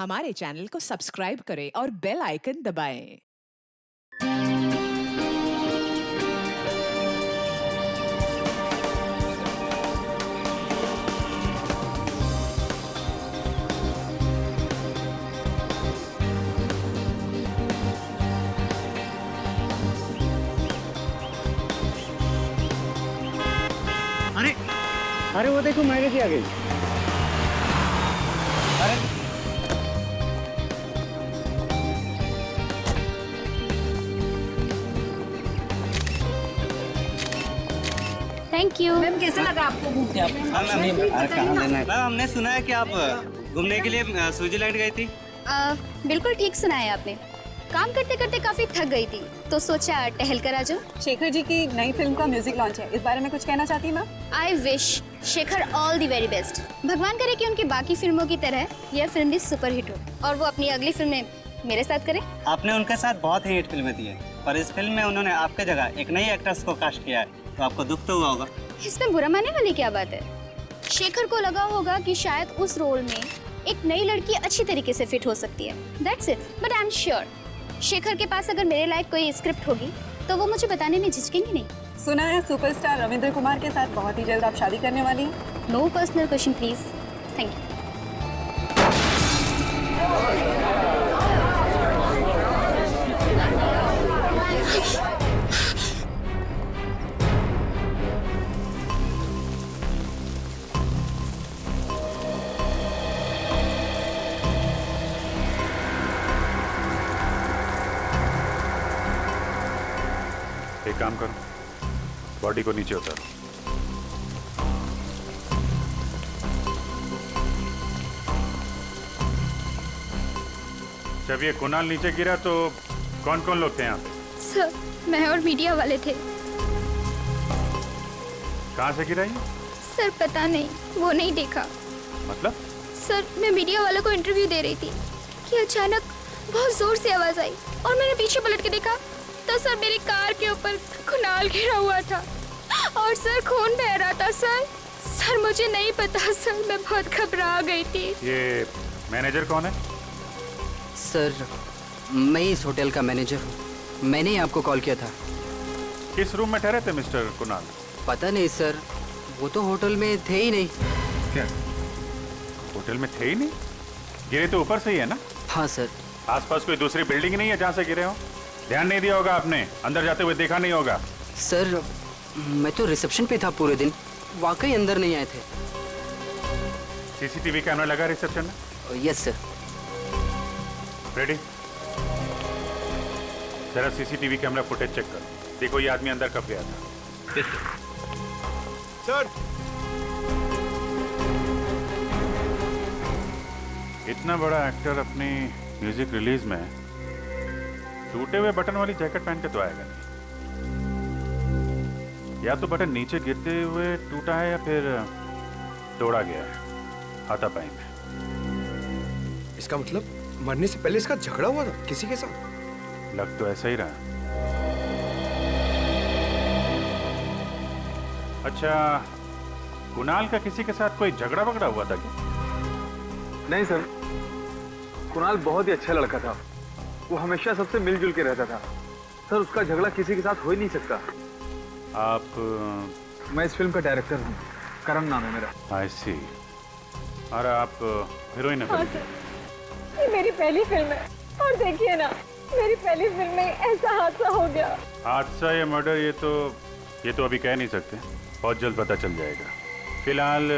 हमारे चैनल को सब्सक्राइब करें और बेल आइकन दबाएं। अरे अरे वो देखो मैंने आ गई। अरे थैंक यू। मैम कैसे लगा आपको घूमने? अरे कहाँ लेना है? मैम हमने सुना है कि आप घूमने के लिए स्विट्जरलैंड गई थी। बिल्कुल ठीक सुना है आपने। काम करते करते काफी थक गई थी तो सोचा टहल कर आ जाओ। शेखर जी की नई फिल्म का म्यूजिक लॉन्च है, इस बारे में कुछ कहना चाहती हैं ma'am? I wish Shekhar all the very best. भगवान करे कि उनकी बाकी फिल्मों की तरह यह फिल्म भी सुपर हिट हो और वो अपनी अगली फिल्म में मेरे साथ करे। आपने उनके साथ बहुत ही हिट फिल्में दी है, पर इस फिल्म में उन्होंने आपके जगह एक नई एक्ट्रेस को कास्ट किया है, तो आपको दुख तो हुआ होगा। इसमें बुरा मानने वाली क्या बात है? शेखर को लगा होगा कि शायद उस रोल में एक नई लड़की अच्छी तरीके से फिट हो सकती है। That's it. But I am sure Shekhar के पास अगर मेरे लायक कोई स्क्रिप्ट होगी तो वो मुझे बताने में झिझकेंगे नहीं। सुना है सुपरस्टार रविंद्र कुमार के साथ बहुत ही जल्द आप शादी करने वाली हैं। No personal question please. Thank you. एक काम करो, बॉडी को नीचे उतारो। जब ये कुणाल नीचे गिरा तो कौन कौन लोग थे यहाँ? सर मैं और मीडिया वाले थे। कहाँ से गिरा ये? सर पता नहीं, वो नहीं देखा। मतलब? सर मैं मीडिया वालों को इंटरव्यू दे रही थी कि अचानक बहुत जोर से आवाज आई और मैंने पीछे पलट के देखा तो सर मेरी कार के ऊपर कुणाल गिरा हुआ था और सर खून बह रहा था। सर मुझे नहीं पता सर, मैं बहुत घबरा गई थी। ये मैनेजर कौन है? सर मैं इस होटल का मैनेजर हूँ। मैंने ही आपको कॉल किया था। किस रूम में ठहरे थे मिस्टर कुणाल? पता नहीं सर, वो तो होटल में थे ही नहीं। क्या होटल में थे ही नहीं? गिरे तो ऊपर से ही है ना? हाँ सर। आसपास कोई दूसरी बिल्डिंग नहीं है जहाँ से गिरे हो? ध्यान नहीं दिया होगा आपने, अंदर जाते हुए देखा नहीं होगा। सर मैं तो रिसेप्शन पे था पूरे दिन, वाकई अंदर नहीं आए थे। सीसीटीवी कैमरा लगा रिसेप्शन में? Yes sir. रेडी? जरा सीसीटीवी कैमरा फुटेज चेक करो, देखो ये आदमी अंदर कब गया था। सर इतना बड़ा एक्टर अपनी म्यूजिक रिलीज में टूटे हुए बटन वाली जैकेट पहन के तो आएगा नहीं। या तो बटन नीचे गिरते हुए टूटा है या फिर तोड़ा गया है हाथापाई में। इसका मतलब मरने से पहले इसका झगड़ा हुआ था किसी के साथ? लग तो ऐसा ही रहा। अच्छा, कुणाल का किसी के साथ कोई झगड़ा वगड़ा हुआ था क्या? नहीं सर, कुणाल बहुत ही अच्छा लड़का था। वो हमेशा सबसे मिलजुल के रहता था। सर उसका झगड़ा किसी के साथ हो ही नहीं सकता। आप? मैं इस फिल्म का डायरेक्टर हूँ, करण नाम है मेरा। आई सी। और आप हीरोइन? हाँ सर, ये मेरी पहली फिल्म है और देखिए ना, मेरी पहली फिल्म में ऐसा हादसा हो गया। हादसा या मर्डर ये तो अभी कह नहीं सकते, बहुत जल्द पता चल जाएगा। फिलहाल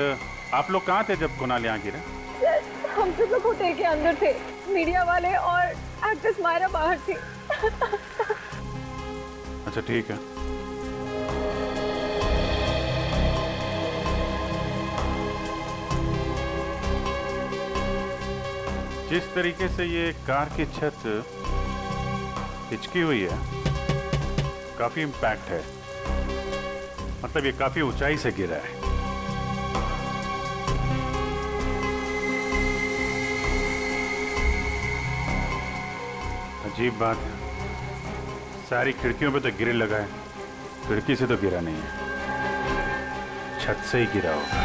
आप लोग कहाँ थे जब कुणाल यहाँ गिरा? सर हम सब लोग होटल के अंदर थे, मीडिया वाले और एक्ट्रेस मायरा बाहर थी। अच्छा ठीक है। जिस तरीके से ये कार की छत हिचकी हुई है, काफी इम्पैक्ट है। मतलब ये काफी ऊंचाई से गिरा है। अजीब बात है, सारी खिड़कियों पे तो गिरे लगा है, खिड़की से तो गिरा नहीं है, छत से ही गिरा होगा।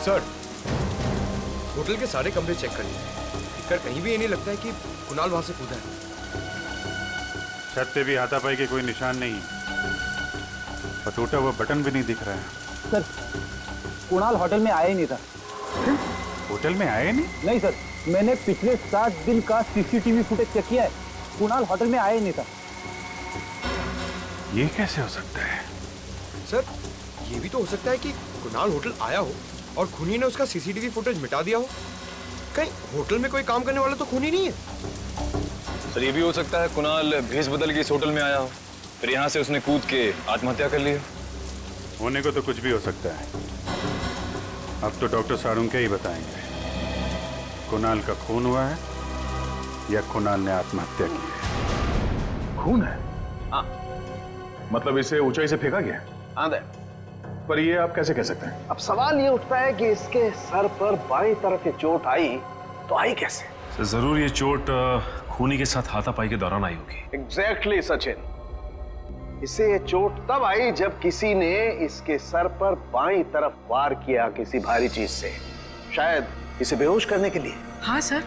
सर, होटल के सारे कमरे चेक कर लिए, दिक्कत कहीं भी ये नहीं लगता है कि कुणाल वहां से कूदा है। छत पे भी हाथापाई के कोई निशान नहीं है और टूटा हुआ बटन भी नहीं दिख रहा है। सर, कुणाल होटल में आया ही नहीं था। होटल में आए नहीं? नहीं सर, मैंने पिछले 7 दिन का सीसीटीवी फुटेज चेक किया है, कुणाल होटल में आया ही नहीं था। ये कैसे हो सकता है? सर, ये भी तो हो सकता है कि कुणाल होटल आया हो और खूनी ने उसका सीसीटीवी फुटेज मिटा दिया हो। कहीं होटल में कोई काम करने वाला तो खूनी नहीं है? सर ये भी हो सकता है कुणाल भेष बदल के इस होटल में आया हो, फिर यहाँ से उसने कूद के आत्महत्या कर ली हो। होने को तो कुछ भी हो सकता है। अब तो डॉक्टर सारुंके ही बताएंगे कुणाल का खून हुआ है या कुणाल ने आत्महत्या की है। खून है? हाँ। मतलब इसे ऊंचाई से फेंका गया? हाँ दे। पर ये आप कैसे कह सकते हैं? अब सवाल ये उठता है कि इसके सर पर बाईं तरफ ये चोट आई तो आई कैसे? सर जरूर ये चोट खूनी के साथ हाथापाई के दौरान आई होगी। एग्जैक्टली सचिन, इसे ये चोट तब आई जब किसी ने इसके सर पर बाईं तरफ वार किया किसी भारी चीज से, शायद इसे बेहोश करने के लिए। हाँ सर,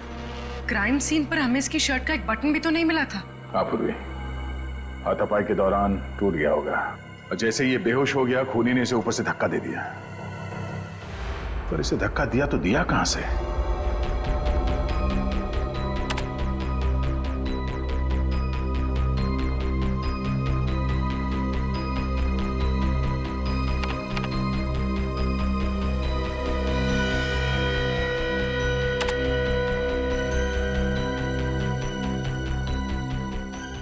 क्राइम सीन पर हमें इसकी शर्ट का एक बटन भी तो नहीं मिला था। आप भी हाथापाई के दौरान टूट गया होगा और जैसे ये बेहोश हो गया खूनी ने इसे ऊपर से धक्का दे दिया। पर इसे धक्का दिया तो दिया कहां से?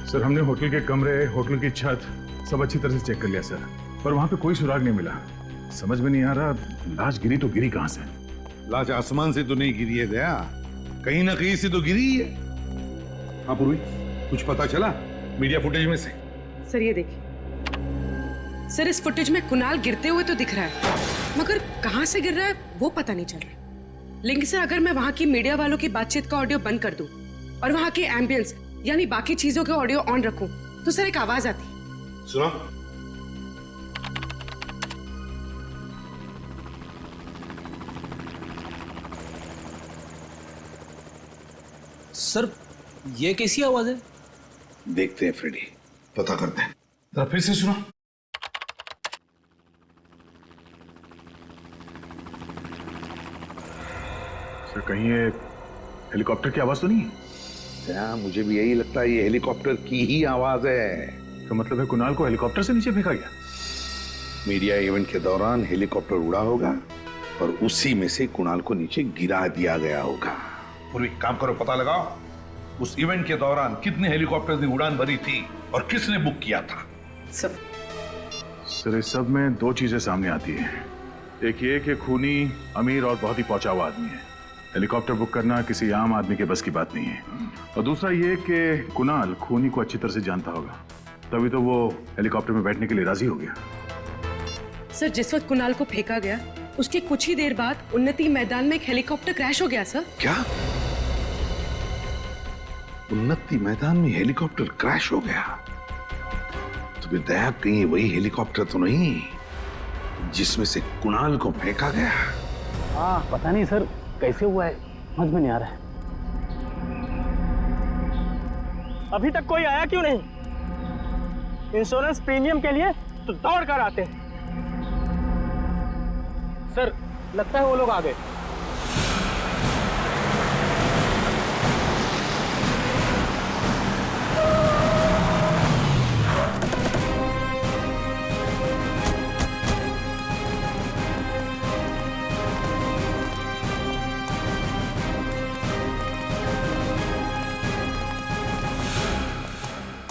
सर, हमने होटल के कमरे, होटल की छत सब अच्छी तरह से चेक कर लिया सर, पर वहां पे कोई सुराग नहीं मिला। समझ में नहीं आ रहा लाश गिरी तो गिरी कहां से? लाश आसमान से तो नहीं गिरी है दया, कहीं ना कहीं से तो गिरी है। हाँ पूर्वी, कुछ पता चला मीडिया फुटेज में से? सर ये देखिए सर, इस फुटेज में कुणाल गिरते हुए तो दिख रहा है, मगर कहां से गिर रहा है वो पता नहीं चल रहा। लेकिन सर अगर मैं वहां की मीडिया वालों की बातचीत का ऑडियो बंद कर दूं और वहां के एम्बियंस यानी बाकी चीजों के ऑडियो ऑन रखूं तो सर एक आवाज आती। सुनो। सर ये कैसी आवाज है? देखते हैं फ्रेडी, पता करते हैं। जरा फिर से सुनो। सर कहीं ये हेलीकॉप्टर की आवाज तो नहीं है? मुझे भी यही लगता है, ये हेलीकॉप्टर की ही आवाज है। तो मतलब है कुणाल को हेलीकॉप्टर से नीचे फेंका गया? मीडिया इवेंट के दौरान हेलीकॉप्टर उड़ा होगा और उसी में से कुणाल को नीचे गिरा दिया गया होगा। पूरी काम करो, पता लगाओ उस इवेंट के दौरान कितने हेलीकॉप्टर ने उड़ान भरी थी और किसने बुक किया था। सर इस सब में दो चीजें सामने आती है। एक ये कि खूनी अमीर और बहुत ही पहुंचा हुआ आदमी है, हेलीकॉप्टर बुक करना किसी आम आदमी के बस की बात नहीं है। और दूसरा ये कि कुणाल खूनी को अच्छी तरह से जानता होगा, तभी तो वो हेलीकॉप्टर में बैठने के लिए राजी हो गया। सर जिस वक्त कुणाल को फेंका गया उसके कुछ ही देर बाद उन्नति मैदान में एक हेलीकॉप्टर क्रैश हो गया सर। क्या? उन्नति मैदान में हेलीकॉप्टर क्रैश हो गया? तो फिर दया कहीं वही हेलीकॉप्टर तो नहीं जिसमें से कुणाल को फेंका गया? हाँ पता नहीं सर कैसे हुआ है, समझ में नहीं आ रहा है। अभी तक कोई आया क्यों नहीं? इंश्योरेंस प्रीमियम के लिए तो दौड़ कर आते हैं। सर लगता है वो लोग आ गए।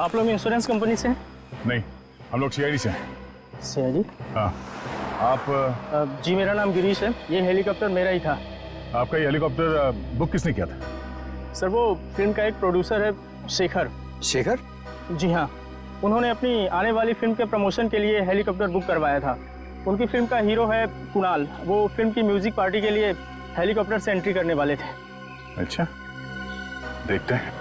आप लोग इंश्योरेंस कंपनी से हैं? नहीं, हम लोग सीआईडी से हैं। सीआईडी? हाँ। आप? जी मेरा नाम गिरीश है, ये हेलीकॉप्टर मेरा ही था। आपका ये हेलीकॉप्टर बुक किसने किया था? सर वो फिल्म का एक प्रोड्यूसर है शेखर। शेखर? जी हाँ, उन्होंने अपनी आने वाली फिल्म के प्रमोशन के लिए हेलीकॉप्टर बुक करवाया था। उनकी फिल्म का हीरो है कुणाल, वो फिल्म की म्यूजिक पार्टी के लिए हेलीकॉप्टर से एंट्री करने वाले थे। अच्छा, देखते हैं।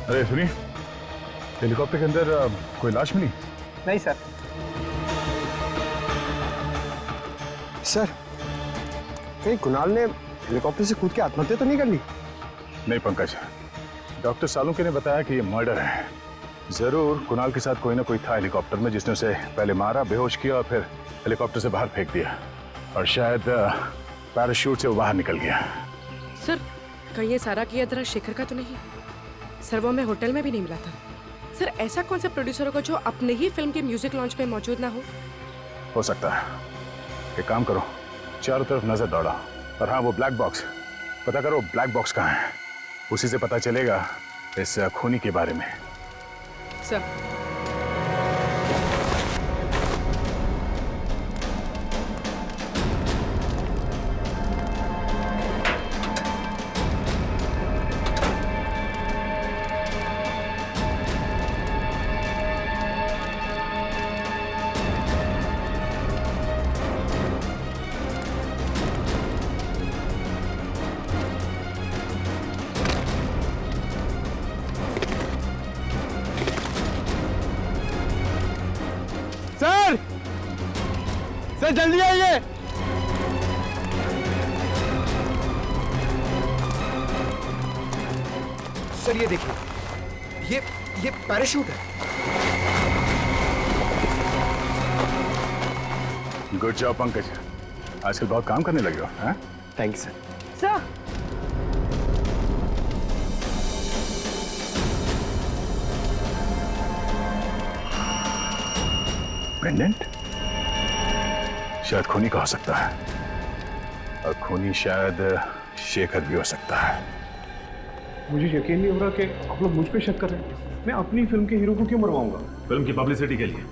अरे सुनिए, हेलीकॉप्टर के अंदर कोई लाश मिली? नहीं सर। सर, कहीं कुणाल ने हेलीकॉप्टर से कूद के आत्महत्या तो नहीं कर ली? नहीं पंकज, डॉक्टर सालुंके ने बताया कि ये मर्डर है। जरूर कुणाल के साथ कोई ना कोई था हेलीकॉप्टर में जिसने उसे पहले मारा, बेहोश किया और फिर हेलीकॉप्टर से बाहर फेंक दिया, और शायद पैराशूट से वो बाहर निकल गया। सर, कहीं ये सारा किया तरह शेखर का तो नहीं? सर, वो मैं होटल में भी नहीं मिला था। सर, ऐसा कौन सा प्रोड्यूसर होगा जो अपने ही फिल्म के म्यूजिक लॉन्च में मौजूद ना हो सकता है। एक काम करो, चारों तरफ नजर दौड़ा, और हाँ, वो ब्लैक बॉक्स पता करो, ब्लैक बॉक्स कहाँ है, उसी से पता चलेगा इस खूनी के बारे में। सर, सर जल्दी आइए। सर ये देखिए, ये पैराशूट है। गुड जॉब पंकज, आजकल बहुत काम करने लगे हो। हाँ, thank you sir. Sir, pendant शायद खूनी का हो सकता है, और खूनी शायद शेखर भी हो सकता है। मुझे यकीन नहीं हो रहा कि आप लोग मुझ पे शक कर रहे हैं। मैं अपनी फिल्म के हीरो को क्यों मरवाऊंगा? फिल्म की पब्लिसिटी के लिए।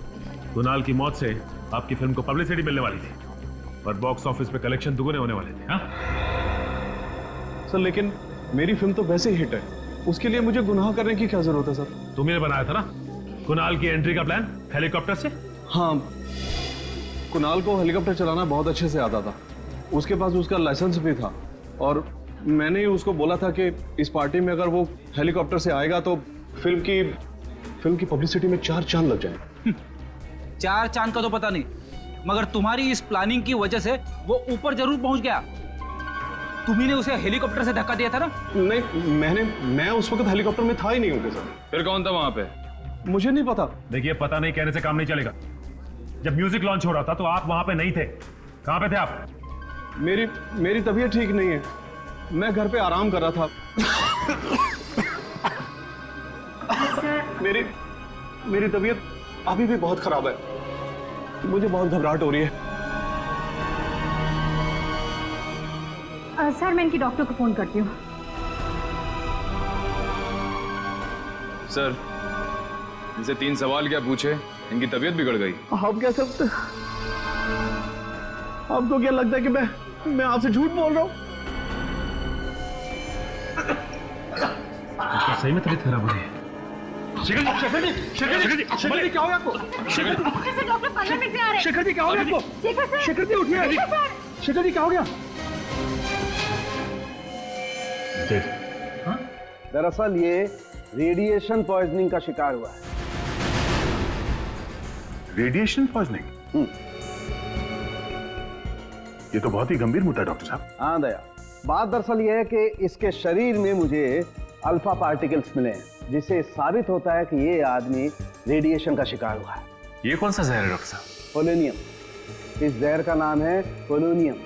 कुणाल की मौत से आपकी फिल्म को पब्लिसिटी मिलने वाली थी, और बॉक्स ऑफिस पे कलेक्शन दुगने होने वाले थे। हाँ सर, लेकिन मेरी फिल्म तो वैसे ही हिट है, उसके लिए मुझे गुनाह करने की क्या जरूरत है सर? तुमने बनाया था ना कुणाल की एंट्री का प्लान हेलीकॉप्टर से। हाँ, कुणाल को हेलीकॉप्टर चलाना बहुत अच्छे से आता था, उसके पास उसका लाइसेंस भी था, और मैंने ही उसको बोला था कि इस पार्टी में अगर वो हेलीकॉप्टर से आएगा तो फिल्म की पब्लिसिटी में 4 चांद लग जाएंगे। 4 चांद का तो पता नहीं, मगर तुम्हारी इस प्लानिंग की वजह से वो ऊपर जरूर पहुंच गया। तुम्ही ने उसे हेलीकॉप्टर से धक्का दिया था ना? नहीं, मैं उस वक्त हेलीकॉप्टर में था ही नहीं होगा सर। फिर कौन था वहां पे? मुझे नहीं पता। देखिए, पता नहीं कहने से काम नहीं चलेगा। जब म्यूजिक लॉन्च हो रहा था तो आप वहां पे नहीं थे। कहां पे थे आप? मेरी तबीयत ठीक नहीं है, मैं घर पे आराम कर रहा था। मेरी तबीयत अभी भी बहुत खराब है, मुझे बहुत घबराहट हो रही है। सर, मैं इनकी डॉक्टर को फोन करती हूँ। सर, इनसे 3 सवाल क्या पूछे, इनकी तबीयत बिगड़ गई। आप क्या सकते, आपको क्या लगता है कि मैं आपसे झूठ बोल रहा हूँ? सही में तबीयत खराब हो रही है। शेखर जी क्या हो गया आपको? डॉक्टर 15 मिनट में आ रहे हैं। शेखर जी क्या हो गया आपको? शेखर जी उठिए। शेखर जी क्या हो गया? दरअसल ये रेडिएशन पॉइजनिंग का शिकार हुआ है। Radiation poisoning? ये तो बहुत ही गंभीर मुद्दा है डॉक्टर साहब। हाँ दया, बात दरअसल ये है कि इसके शरीर में मुझे अल्फा पार्टिकल्स मिले हैं, जिससे साबित होता है कि ये आदमी रेडिएशन का शिकार हुआ है। ये कौन सा जहर है डॉक्टर साहब? पोलोनियम। इस जहर का नाम है पोलोनियम।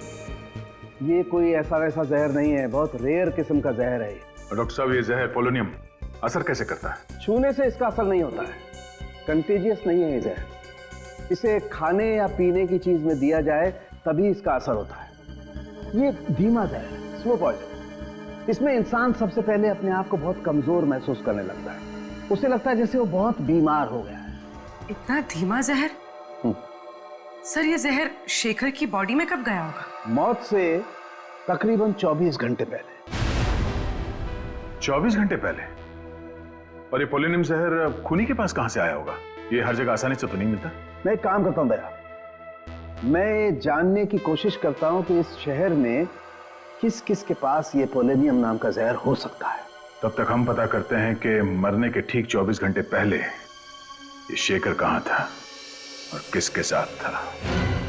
ये कोई ऐसा वैसा जहर नहीं है, बहुत रेयर किस्म का जहर है। और डॉक्टर साहब, ये जहर पोलोनियम असर कैसे करता है? छूने से इसका असर नहीं होता है, कंटेजियस नहीं है ये जहर। इसे खाने या पीने की चीज में दिया जाए तभी इसका असर होता है। ये धीमा जहर है, स्लो पॉइजन। इसमें इंसान सबसे पहले अपने आप को बहुत कमजोर महसूस करने लगता है। उसे लगता है जैसे वो बहुत बीमार हो गया है। इतना धीमा जहर? सर, ये जहर शेखर की बॉडी में कब गया होगा? मौत से तकरीबन 24 घंटे पहले। 24 घंटे पहले? और ये पोलोनियम जहर खूनी के पास कहां से आया होगा? ये हर जगह आसानी से तो नहीं मिलता। मैं एक काम करता हूं दया, मैं जानने की कोशिश करता हूं कि इस शहर में किस किस के पास ये पोलोनियम नाम का जहर हो सकता है। तब तक हम पता करते हैं कि मरने के ठीक 24 घंटे पहले ये शेखर कहां था और किसके साथ था।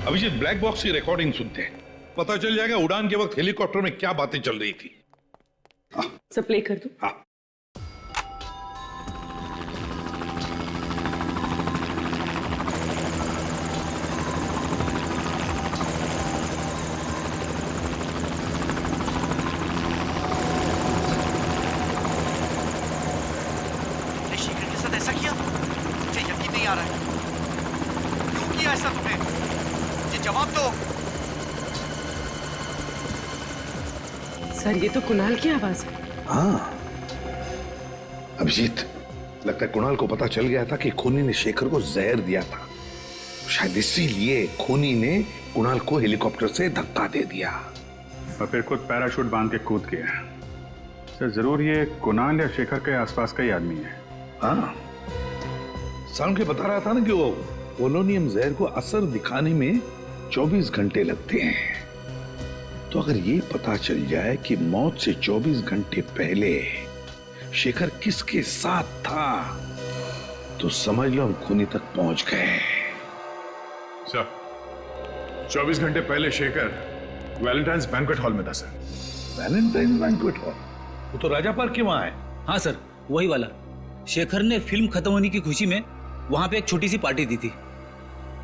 अभिजीत, ब्लैक बॉक्स की रिकॉर्डिंग सुनते हैं, पता चल जाएगा उड़ान के वक्त हेलीकॉप्टर में क्या बातें चल रही थी। सब प्ले कर दो। हाँ। शेखर के साथ ऐसा किया? मुझे यकीन नहीं आ रहा है। क्यों किया ऐसा तुमने? ये जवाब दो। सर, ये तो कुणाल की आवाज है। हाँ अभिजीत, लगता है कुणाल को पता चल गया था कि खूनी ने शेखर को जहर दिया था। शायद इसीलिए खूनी ने कुणाल को हेलीकॉप्टर से धक्का दे दिया और फिर खुद पैराशूट बांध के कूद गया। सर, जरूर ये कुणाल या शेखर के आसपास का ही आदमी है। हाँ, सारुण के बता रहा था ना कि वो पोलोनियम जहर को असर दिखाने में 24 घंटे लगते हैं। तो अगर ये पता चल जाए कि मौत से 24 घंटे पहले शेखर किसके साथ था, तो समझ लो हम खूनी तक पहुंच गए। सर, 24 घंटे पहले शेखर वैलेंटाइंस बैंक्वेट हॉल में था सर। Valentine's banquet hall? वो तो राजा पार्क के वहां है। हाँ सर, वही वाला। शेखर ने फिल्म खत्म होने की खुशी में वहां पे एक छोटी सी पार्टी दी थी।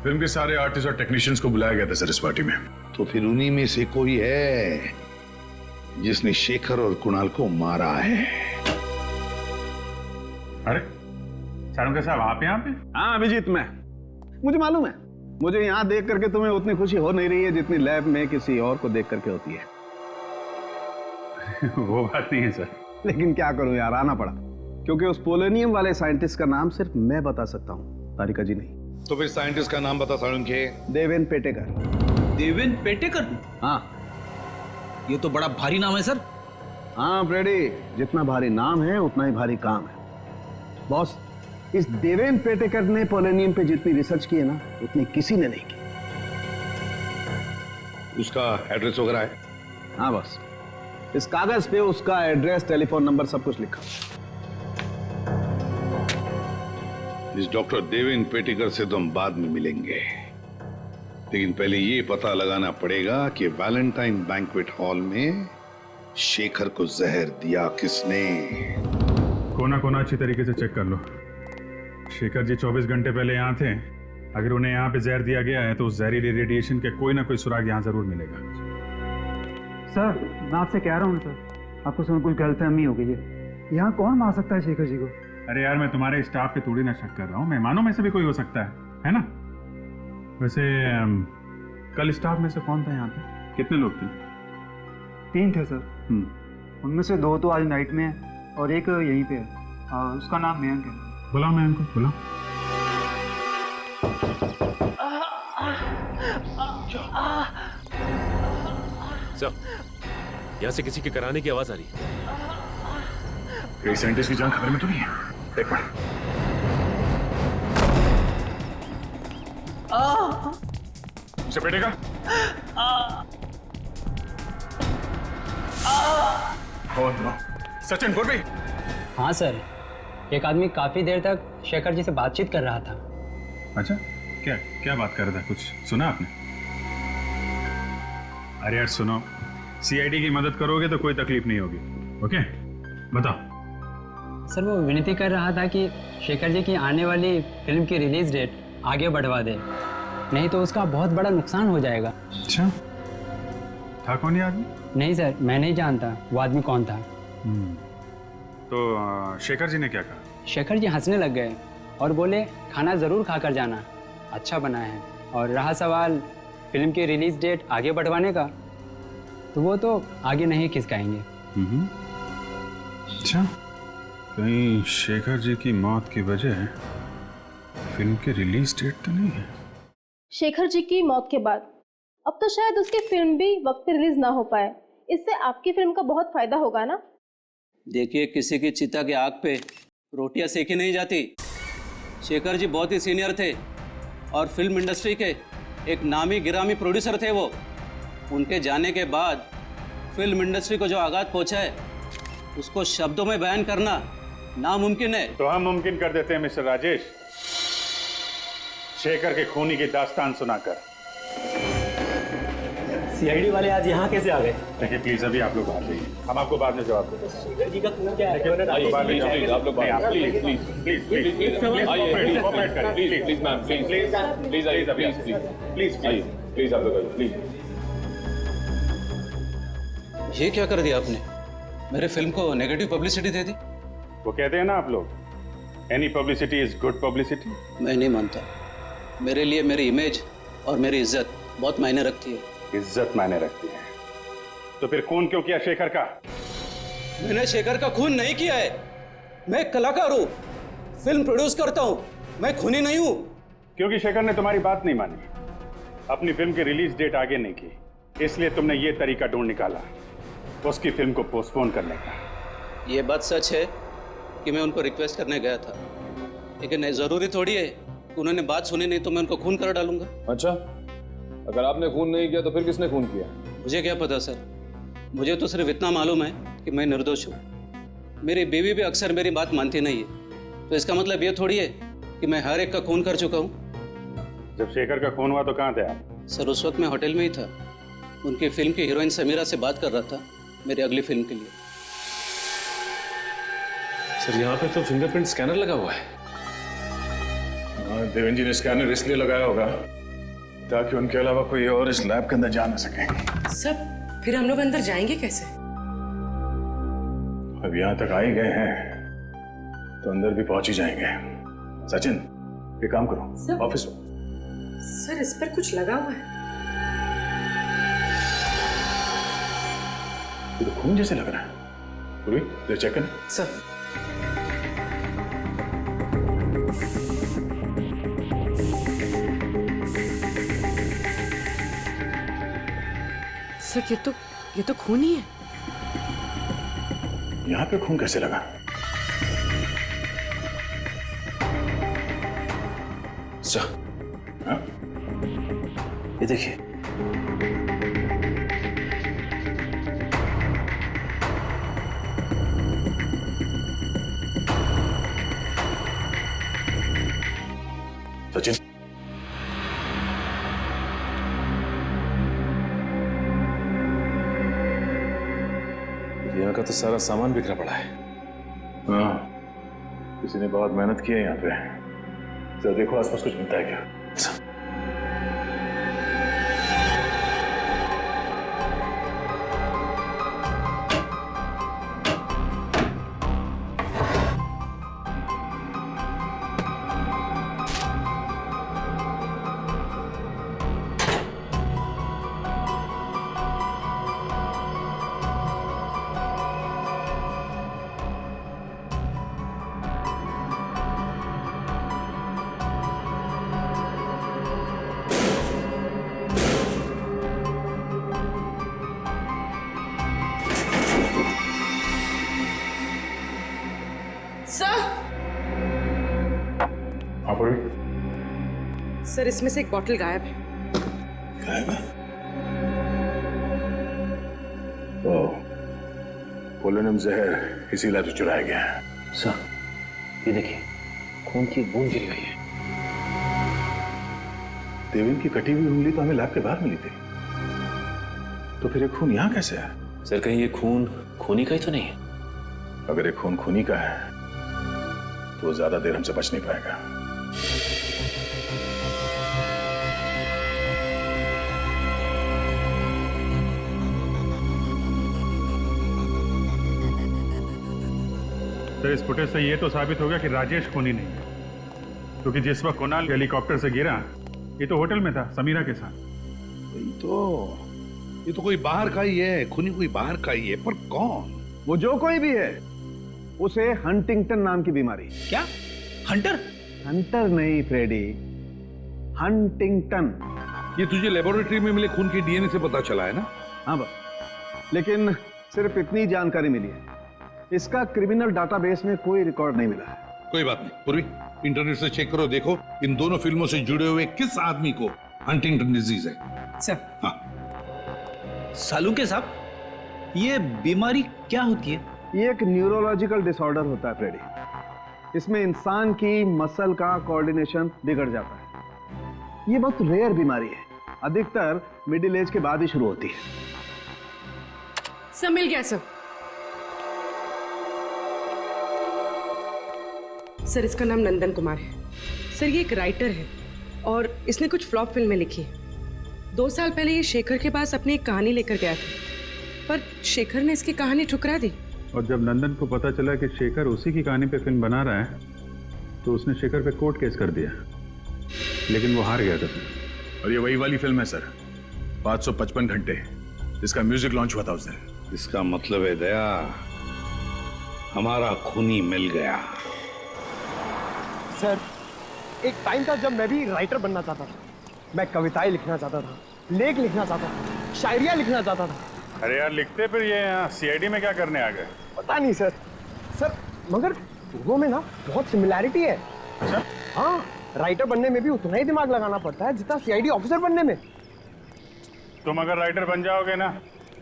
फिल्म के सारे आर्टिस्ट और टेक्नीशियंस को बुलाया गया था सर इस पार्टी में। तो फिर उन्हीं में से कोई है जिसने शेखर और कुणाल को मारा है। अरे सारुण साहब, आप यहाँ पे? हाँ अभिजीत, मुझे मालूम है। मुझे यहाँ देख करके तुम्हें उतनी खुशी हो नहीं रही है जितनी लैब में किसी और को देख करके होती है। वो बात नहीं है सर, लेकिन क्या करूं यार, आना पड़ा, क्योंकि उस पोलोनियम वाले साइंटिस्ट का नाम सिर्फ मैं बता सकता हूँ, तारिका जी नहीं। तो फिर साइंटिस्ट का नाम बता सारुण के। देवेन पेटेकर। देवेन पेटेकर? हाँ। ये तो बड़ा भारी नाम है सर। हाँ फ्रेडी, जितना भारी नाम है उतना ही भारी काम है। बॉस, इस देवेन पेटेकर ने पोलोनियम पे जितनी रिसर्च की है ना, उतनी किसी ने नहीं की। उसका एड्रेस वगैरह है? हाँ बॉस, इस कागज पे उसका एड्रेस, टेलीफोन नंबर सब कुछ लिखा। इस डॉक्टर देवेन पेटेकर से तो हम बाद में मिलेंगे, लेकिन पहले ये पता लगाना पड़ेगा कि वैलेंटाइन बैंक्वेट हॉल में शेखर को जहर दिया किसने। कोना कोना अच्छी तरीके से चेक कर लो। शेखर जी 24 घंटे पहले यहाँ थे। अगर उन्हें यहाँ पे जहर दिया गया है तो उस जहरीली रेडिएशन के कोई ना कोई सुराग यहाँ जरूर मिलेगा। सर, मैं आपसे कह रहा हूँ सर, आपको सुन कुछ गलतफहमी हो गई है। यहाँ कौन मार सकता है शेखर जी को? अरे यार, मैं तुम्हारे स्टाफ पे थोड़ी ना शक कर रहा हूँ, मेहमानों में से भी कोई हो सकता है ना? वैसे कल स्टाफ में से कौन था यहाँ पे? कितने लोग थे? 3 थे सर। उनमें से 2 तो आज नाइट में है और एक यहीं पे है। उसका नाम मयंक है। बुलाओ मयंक को, बुलाओ। सर, यहाँ से किसी के कराने की आवाज आ रही है। कई साइंटिस्ट की जान खबर में तो नहीं है। एक बार उसे पेटेगा। सचिन, बोल भाई। हाँ सर, एक आदमी काफी देर तक शेखर जी से बातचीत कर रहा था। अच्छा, क्या क्या बात कर रहा था? कुछ सुना आपने? अरे यार सुनो, सीआईडी की मदद करोगे तो कोई तकलीफ नहीं होगी। ओके, बताओ। सर, वो विनती कर रहा था कि शेखर जी की आने वाली फिल्म की रिलीज डेट आगे बढ़वा दे, नहीं तो उसका बहुत बड़ा नुकसान हो जाएगा। अच्छा, था कौन ये आदमी? नहीं सर, मैं नहीं जानता वो आदमी कौन था। तो शेखर जी ने क्या कहा? शेखर जी हंसने लग गए और बोले खाना जरूर खाकर जाना, अच्छा बना है। और रहा सवाल फिल्म की रिलीज डेट आगे बढ़वाने का, तो वो तो आगे नहीं खिसकाएंगे। अच्छा, कहीं शेखर जी की मौत की वजह फिल्म की रिलीज डेट तो नहीं है? शेखर जी की मौत के बाद अब तो शायद उसकी फिल्म भी वक्त पे रिलीज ना हो पाए। इससे आपकी फिल्म का बहुत फायदा होगा ना? देखिए, किसी की चिता की आग पे रोटियां सेकी नहीं जाती। शेखर जी बहुत ही सीनियर थे और फिल्म इंडस्ट्री के एक नामी गिरामी प्रोड्यूसर थे वो। उनके जाने के बाद फिल्म इंडस्ट्री को जो आघात पहुंचा है उसको शब्दों में बयान करना नामुमकिन है। तो हम मुमकिन कर देते हैं मिस्टर राजेश, शेखर के खूनी की दास्तान सुनाकर। सीआईडी वाले आज यहाँ कैसे आ गए? देखिए प्लीज अभी आप लोग बाहर जाइए, हम आपको बाद में जवाब देंगे। शेखर जी का खून क्या है? प्लीज आप लोग please please please please please आइए, कोऑपरेट करें please please ma'am please please please आइए प्लीज प्लीज आइए प्लीज आप लोग आइए प्लीज। ये क्या कर दिया आपने? मेरे फिल्म को नेगेटिव पब्लिसिटी दे दी। वो कहते हैं ना आप लोग, any publicity is good publicity. मैं नहीं मानता। मेरे लिए मेरी इमेज और मेरी इज्जत बहुत मायने रखती है। इज्जत मायने रखती है तो फिर खून क्यों किया शेखर का? मैंने शेखर का खून नहीं किया है। मैं एक कलाकार हूँ, फिल्म प्रोड्यूस करता हूँ, मैं खूनी नहीं हूँ। क्योंकि शेखर ने तुम्हारी बात नहीं मानी, अपनी फिल्म की रिलीज डेट आगे नहीं की, इसलिए तुमने ये तरीका ढूंढ निकाला उसकी फिल्म को पोस्टपोन करने का। ये बात सच है कि मैं उनको रिक्वेस्ट करने गया था, लेकिन जरूरी थोड़ी है कि उन्होंने बात सुनी नहीं तो मैं उनको खून कर डालूंगा। अच्छा, अगर आपने खून नहीं किया तो फिर किसने खून किया? मुझे क्या पता सर, मुझे तो सिर्फ इतना मालूम है कि मैं निर्दोष हूँ। मेरी बीवी भी अक्सर मेरी बात मानती नहीं है, तो इसका मतलब ये थोड़ी है कि मैं हर एक का खून कर चुका हूँ। जब शेखर का खून हुआ तो कहाँ थे आप? सर उस वक्त मैं होटल में ही था, उनकी फिल्म की हीरोइन समीरा से बात कर रहा था मेरी अगली फिल्म के लिए। सर यहाँ पे तो फिंगरप्रिंट स्कैनर लगा हुआ है। देवेंद्र जी ने स्कैनर इसलिए लगाया होगा ताकि उनके अलावा कोई और इस लैब के अंदर जा ना सके। सब फिर हम लोग अंदर जाएंगे कैसे? अब यहाँ तक आ ही गए हैं तो अंदर भी पहुंच ही जाएंगे। सचिन ये काम करो, ऑफिस में। सर इस पर कुछ लगा हुआ है। ये तो खून जैसे लग रहा है। पूरी देर चेक करें। सर सर ये तो खून ही है। यहाँ पे खून कैसे लगा? सर हाँ? ये देखिए, सचिन यहाँ का तो सारा सामान बिखरा पड़ा है। हाँ, किसी ने बहुत मेहनत की है यहाँ पे। जरा देखो आसपास कुछ मिलता है क्या? सर इसमें से एक बॉटल गायब है। गायब है? पोलोनियम जहर इसी लैब से चुराया गया है। सर ये देखिए, खून की एक बूंद गिरी हुई है। देवेंद्र की कटी हुई उंगली तो हमें लैब के बाहर मिली थी, तो फिर ये खून यहाँ कैसे है? सर कहीं ये खून खूनी का ही तो नहीं है? अगर ये खून खूनी का है तो वो ज्यादा देर हमसे बच नहीं पाएगा। तो इस फुटेज से ये तो साबित हो गया कि राजेश खूनी नहीं है, क्योंकि जिस वक्त कुणाल हेलीकॉप्टर से गिरा ये तो होटल में था समीरा के साथ। ये तो कोई बाहर का ही है, खूनी कोई बाहर का ही है, पर कौन? वो जो कोई भी है, उसे हंटिंगटन नाम की बीमारी। क्या? हंटर? हंटर नहीं फ्रेडी, हंटिंगटन। ये तुझे लेबोरेटरी में मिले खून के डीएनए से पता चला है ना? हाँ बस, लेकिन सिर्फ इतनी जानकारी मिली है, इसका क्रिमिनल डाटाबेस में कोई रिकॉर्ड नहीं मिला है। कोई बात नहीं पूर्वी, इंटरनेट से चेक करो, देखो इन दोनों फिल्मों से जुड़े हुए किस आदमी को हंटिंगटन डिजीज है। सर हाँ। सालुंके साहब, ये बीमारी क्या होती है? ये एक न्यूरोलॉजिकल डिसऑर्डर होता है फ्रेडी। इसमें इंसान की मसल का कोऑर्डिनेशन बिगड़ जाता है। ये बहुत रेयर बीमारी है, अधिकतर मिडिल एज के बाद ही शुरू होती है। सब मिल गया सब। सर इसका नाम नंदन कुमार है। सर ये एक राइटर है और इसने कुछ फ्लॉप फिल्में लिखी हैं। 2 साल पहले ये शेखर के पास अपनी एक कहानी लेकर गया था, पर शेखर ने इसकी कहानी ठुकरा दी। और जब नंदन को पता चला कि शेखर उसी की कहानी पे फिल्म बना रहा है, तो उसने शेखर पे कोर्ट केस कर दिया, लेकिन वो हार गया था सर। और ये वही वाली फिल्म है सर, 555 घंटे, जिसका म्यूजिक लॉन्च हुआ था उस दिन। इसका मतलब है दया, हमारा खूनी मिल गया। सर एक टाइम था जब मैं भी राइटर बनना चाहता था। मैं कविताएं लिखना चाहता था, लेख लिखना चाहता था, शायरियां लिखना चाहता था। अरे यार लिखते फिर ये यहाँ सीआईडी में क्या करने आ गए? पता नहीं सर। सर मगर दोनों में ना बहुत सिमिलैरिटी है। अच्छा? हाँ, राइटर बनने में भी उतना ही दिमाग लगाना पड़ता है जितना सीआईडी ऑफिसर बनने में। तुम अगर राइटर बन जाओगे ना,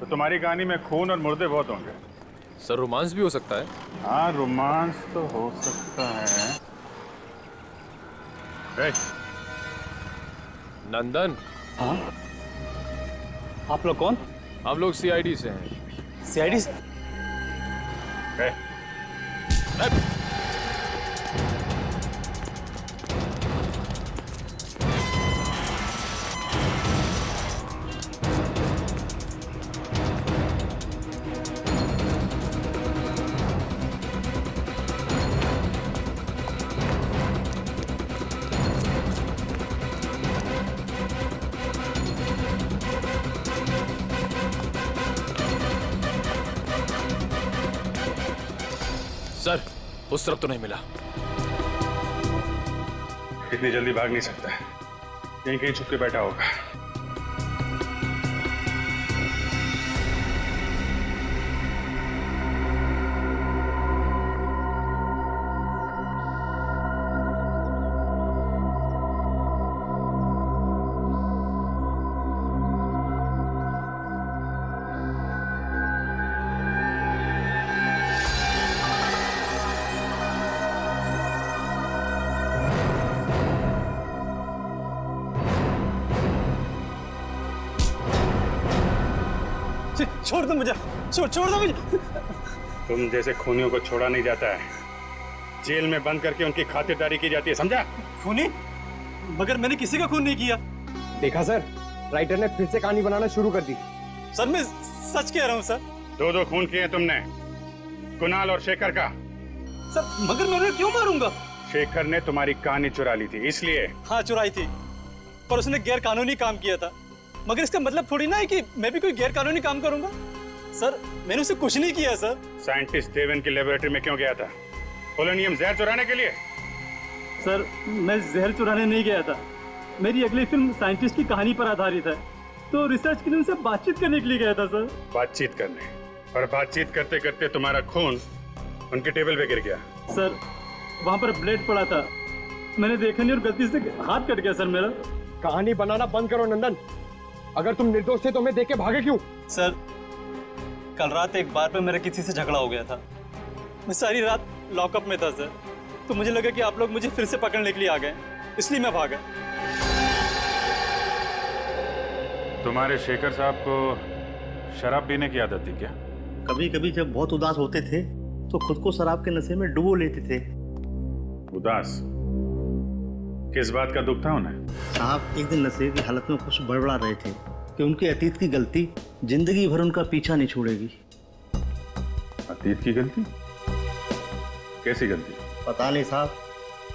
तो तुम्हारी कहानी में खून और मुर्दे बहुत होंगे। सर रोमांस भी हो सकता है। हाँ रोमांस तो हो सकता है। नंदन। हाँ? आप लोग कौन? हम लोग सीआईडी से हैं। सीआईडी से? सर उस तरफ तो नहीं मिला। इतनी जल्दी भाग नहीं सकता, यहीं कहीं छुप के बैठा होगा। छोड़ दो मुझे, छोड़ दो मुझे। तुम जैसे खूनियों को छोड़ा नहीं जाता है, जेल में बंद करके उनकी खातिरदारी की जाती है, समझा? खूनी? मगर मैंने किसी का खून नहीं किया। देखा सर, राइटर ने फिर से कहानी बनाना शुरू कर दी। सर मैं सच कह रहा हूँ सर। 2 खून किए तुमने, कुणाल और शेखर का। सर मगर मैं उन्हें क्यों मारूंगा? शेखर ने तुम्हारी कहानी चुरा ली थी इसलिए। हाँ चुराई थी, पर उसने गैर कानूनी काम किया था। मगर इसका मतलब थोड़ी ना है कि मैं भी कोई गैर कानूनी काम करूंगा। सर मैंने उसे कुछ नहीं किया सर। साइंटिस्ट देवन की लेबोरेटरी में क्यों गया था? पोलोनियम जहर चुराने के लिए? सर मैं जहर चुराने नहीं गया था, मेरी अगली फिल्म साइंटिस्ट की कहानी पर आधारित है, तो रिसर्च के लिए उनसे बातचीत करने के लिए गया था सर। बातचीत करने? और बातचीत करते करते तुम्हारा खून उनके टेबल पे गिर गया। सर वहाँ पर ब्लेड पड़ा था, मैंने देखा नहीं और गलती से हाथ कट गया सर मेरा। कहानी बनाना बंद करो नंदन, अगर तुम निर्दोष थे तो मैं देख के भागे क्यों? सर कल रात एक बार पे मेरा किसी से झगड़ा हो गया था, मैं सारी रात लॉकअप में था सर, तो मुझे लगा कि आप लोग मुझे फिर से पकड़ने के लिए आ गए, इसलिए मैं भागा। तुम्हारे शेखर साहब को शराब पीने की आदत थी क्या? कभी कभी जब बहुत उदास होते थे तो खुद को शराब के नशे में डुबो लेते थे। उदास? किस बात का दुख था उन्हें? साहब एक दिन नशे की हालत में कुछ बड़बड़ा रहे थे कि उनके अतीत की गलती जिंदगी भर उनका पीछा नहीं छोड़ेगी। अतीत की गलती? कैसी गलती? पता नहीं साहब,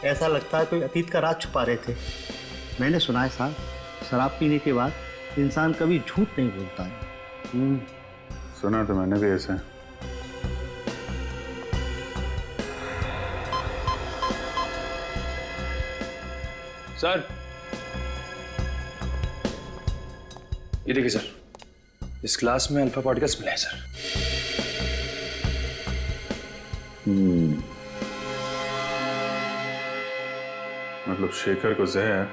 ऐसा लगता है कोई अतीत का राज छुपा रहे थे। मैंने सुना है साहब, शराब पीने के बाद इंसान कभी झूठ नहीं बोलता है। सुना तो मैंने भी ऐसा। सर ये देखिए सर, इस क्लास में अल्फा पार्टिकल्स मिले हैं सर। मतलब शेखर को जहर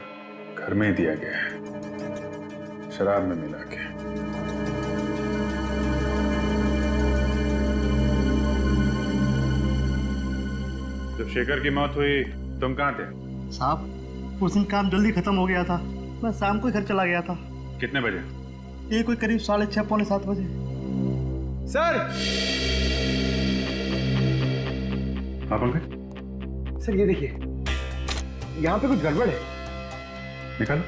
घर में ही दिया गया है, शराब में मिला के। जब शेखर की मौत हुई तुम कहाँ थे? साहब उस दिन काम जल्दी खत्म हो गया था, मैं शाम को घर चला गया था। कितने बजे? ये कोई करीब 6:30 पौने 7 बजे। सर हाँ पंकज। सर ये देखिए, यहाँ पे कुछ गड़बड़ है। निकालो।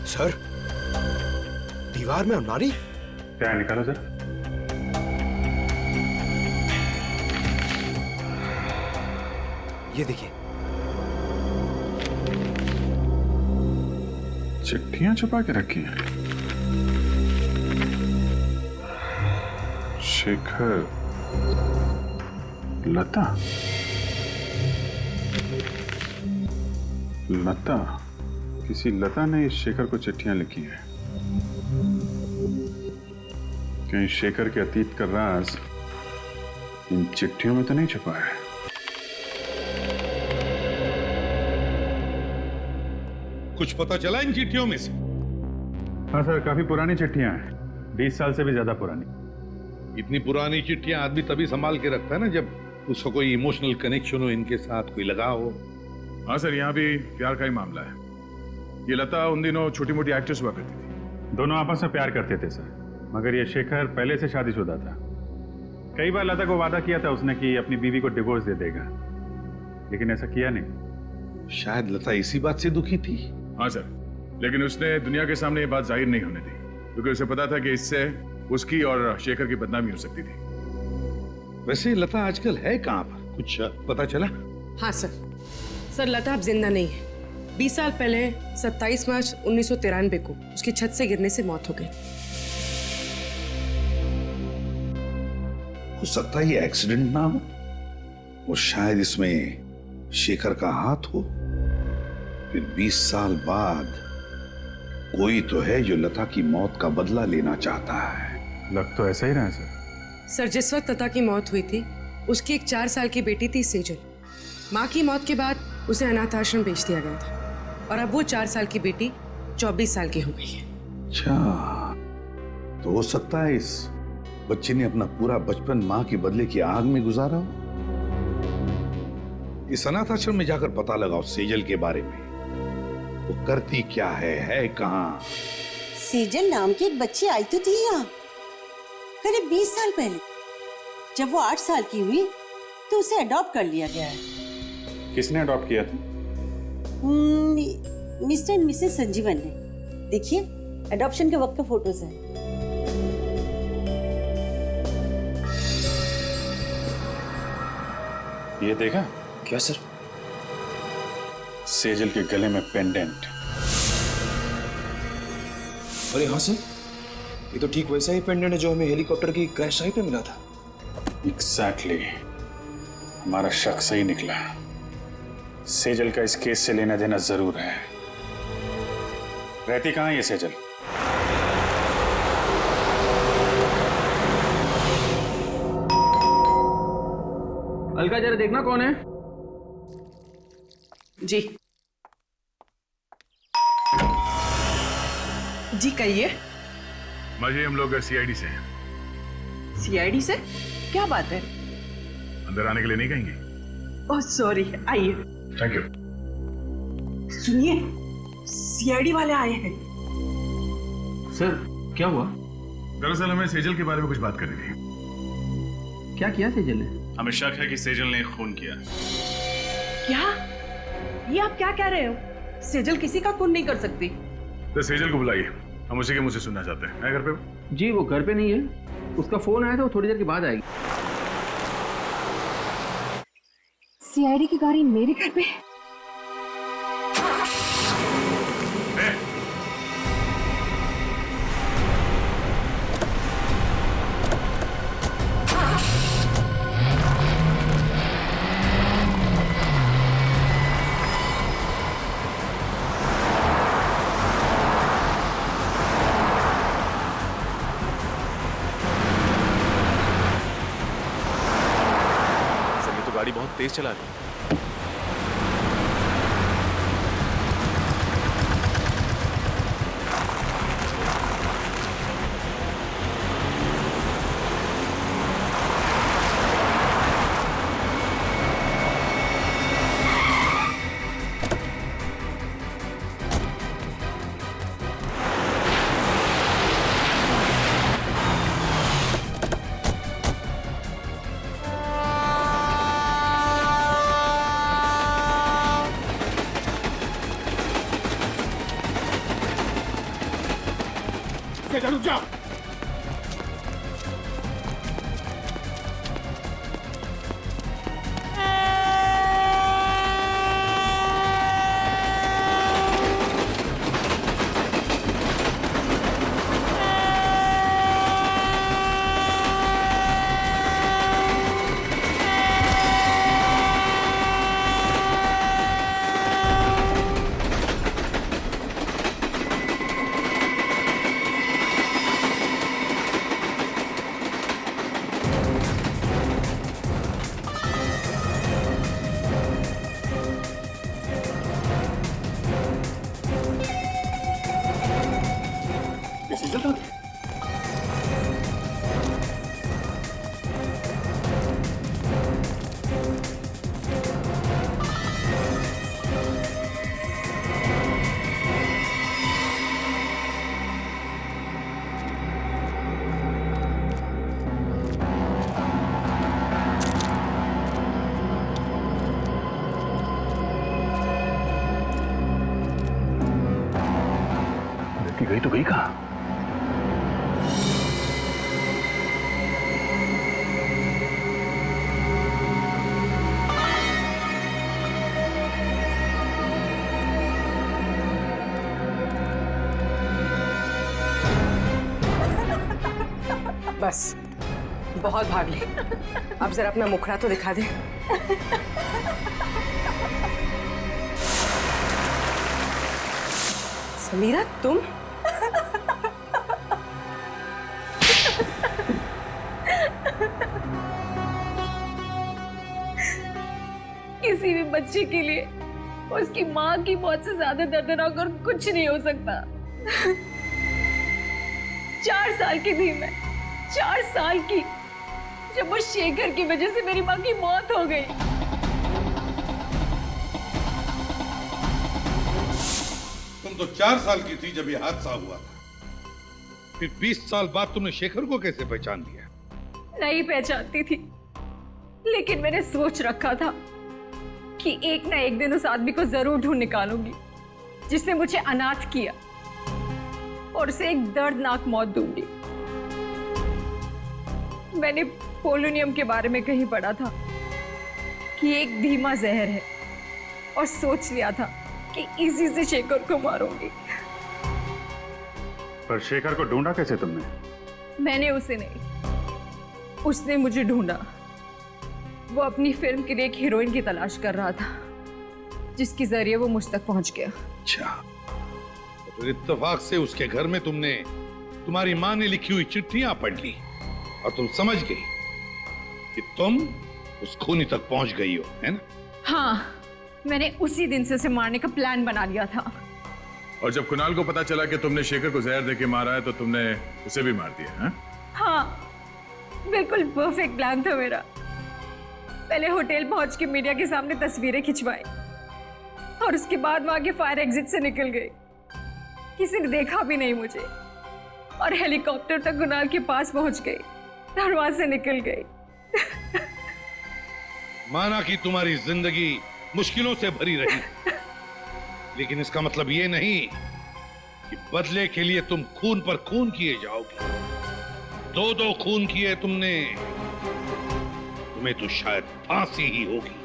सर, दीवार में अलमारी? क्या है, निकालो जरा। ये देखिए, चिट्ठियां छुपा के रखी हैं। शेखर, लता, लता, किसी लता ने इस शेखर को चिट्ठियां लिखी हैं। कहीं शेखर के अतीत का राज इन चिट्ठियों में तो नहीं छुपा है? कुछ पता चला इन चिट्ठियों में से? हाँ सर, काफी पुरानी चिट्ठियां हैं, 20 साल से भी ज्यादा पुरानी। इतनी पुरानी चिट्ठियां आदमी तभी संभाल के रखता है ना जब उसका कोई इमोशनल कनेक्शन हो, इनके साथ कोई लगाव हो। हाँ सर, यहाँ भी प्यार का ही मामला है। ये लता उन दिनों छोटी मोटी एक्ट्रेस हुआ करती थी, दोनों आपस में प्यार करते थे सर। मगर ये शेखर पहले से शादीशुदा था। कई बार लता को वादा किया था उसने कि अपनी बीवी को डिवोर्स दे देगा, लेकिन ऐसा किया नहीं। शायद लता इसी बात से दुखी थी। हाँ सर, लेकिन उसने दुनिया के सामने ये बात जाहिर नहीं होने दी, क्योंकि उसे पता था कि इससे उसकी और शेखर की बदनामी हो सकती थी। वैसे लता आजकल है कहाँ पर, कुछ पता चला? हाँ सर, लता अब जिंदा नहीं है। 20 साल पहले 27 मार्च 1993 को उसकी छत से गिरने से मौत हो गई। हो सकता है ये एक्सीडेंट ना हो और शायद इसमें शेखर का हाथ हो। फिर 20 साल बाद कोई तो है जो लता की मौत का बदला लेना चाहता है। लग तो ऐसा ही रहा है सर। सर, जिस वक्त लता की मौत हुई थी उसकी एक 4 साल की बेटी थी सेजल। माँ की मौत के बाद उसे अनाथ आश्रम भेज दिया गया था और अब वो 4 साल की बेटी 24 साल की हो गई है। अच्छा, तो हो सकता है इस बच्चे ने अपना पूरा बचपन माँ के बदले की आग में गुजारा हो। इस अनाथ आश्रम में जाकर पता लगाओ सेजल के बारे में, वो करती क्या है कहाँ। सेजल नाम की एक बच्ची आई तो थी यहाँ करीब 20 साल पहले। जब वो 8 साल की हुई तो उसे अडॉप्ट कर लिया गया है। किसने अडॉप्ट किया था? मिस्टर एंड मिसेस संजीवन ने। देखिए, अडॉप्शन के वक्त का फोटोज है। ये देखा? क्या सर? सेजल के गले में पेंडेंट। अरे हाँ सर, ये तो ठीक वैसा ही पेंडेंट है जो हमें हेलीकॉप्टर की क्रैश साइट पे मिला था। एग्जैक्टली, हमारा शक सही निकला। सेजल का इस केस से लेना देना जरूर है। रहती कहाँ है ये सेजल? अलका, जरा देखना कौन है। जी जी कहिए। माजी, हम लोग सीआईडी से हैं। सीआईडी से? क्या बात है? अंदर आने के लिए नहीं कहेंगे? ओह सॉरी, आइए। Thank you. सुनिए, सीआईडी वाले आए हैं। सर, क्या हुआ? दरअसल हमें सेजल के बारे में कुछ बात करनी थी। क्या किया सेजल ने? हमें शक है कि सेजल ने खून किया। क्या? ये आप क्या कह रहे हो? सेजल किसी का खून नहीं कर सकती। तो सेजल को बुलाइए, हम उसी के मुंह से सुनना चाहते हैं। है घर पे? जी, वो घर पे नहीं है। उसका फोन आया था, वो थोड़ी देर के बाद आएगी। सीआईडी की गाड़ी मेरे घर पे? गाड़ी बहुत तेज चला रही है। रुक जा, रुक जा। गई तो गई कहाँ? बस बहुत भाग ली, अब जरा अपना मुखड़ा तो दिखा दे। समीरा तुम? किसी भी बच्चे के लिए उसकी माँ की मौत से ज्यादा दर्दनाक और कुछ नहीं हो सकता। 4 साल की थी मैं, 4 साल की, जब वो शेखर की वजह से मेरी माँ की मौत हो गई। तुम तो 4 साल की थी जब ये हादसा हुआ था। फिर 20 साल बाद तुमने शेखर को कैसे पहचान लिया? नहीं पहचानती थी, लेकिन मैंने सोच रखा था कि एक ना एक दिन उस आदमी को जरूर ढूंढ निकालूंगी जिसने मुझे अनाथ किया और उसे एक दर्दनाक मौत दूंगी। मैंने पोलोनियम के बारे में कहीं पढ़ा था कि एक धीमा जहर है और सोच लिया था कि इसी से शेखर को मारूंगी। पर शेखर को ढूंढा कैसे तुमने? मैंने उसे नहीं, उसने मुझे ढूंढा। वो अपनी फिल्म के लिए एक हीरोइन की तलाश कर रहा था जिसके जरिए वो मुझ तक पहुंच गया। अच्छा, तो इत्तेफाक से उसके घर में तुमने तुम्हारी माँ ने लिखी हुई चिट्ठियां पढ़ ली और तुम समझ गई कि तुम उस खूनी तक पहुंच गई हो, है ना? हाँ, मैंने उसी दिन से उसे मारने का प्लान बना लिया था। और जब कुणाल को पता चला कि तुमने शेखर को जहर देके मारा है तो तुमने उसे भी मार दिया, हैं? हाँ, बिल्कुल परफेक्ट प्लान था मेरा। पहले होटल पहुंच के मीडिया के सामने तस्वीरें खिंचवाई और उसके बाद वहां के फायर एग्जिट से निकल गई। किसी ने देखा भी नहीं मुझे और हेलीकॉप्टर तक कुणाल के पास पहुंच गई, दरवाजे से निकल गई। माना कि तुम्हारी जिंदगी मुश्किलों से भरी रही, लेकिन इसका मतलब ये नहीं कि बदले के लिए तुम खून पर खून किए जाओगे। 2 खून किए तुमने, तुम्हें तो शायद फांसी ही होगी।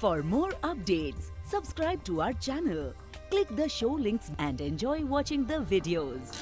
For more updates, subscribe to our channel, click the show links and enjoy watching the videos.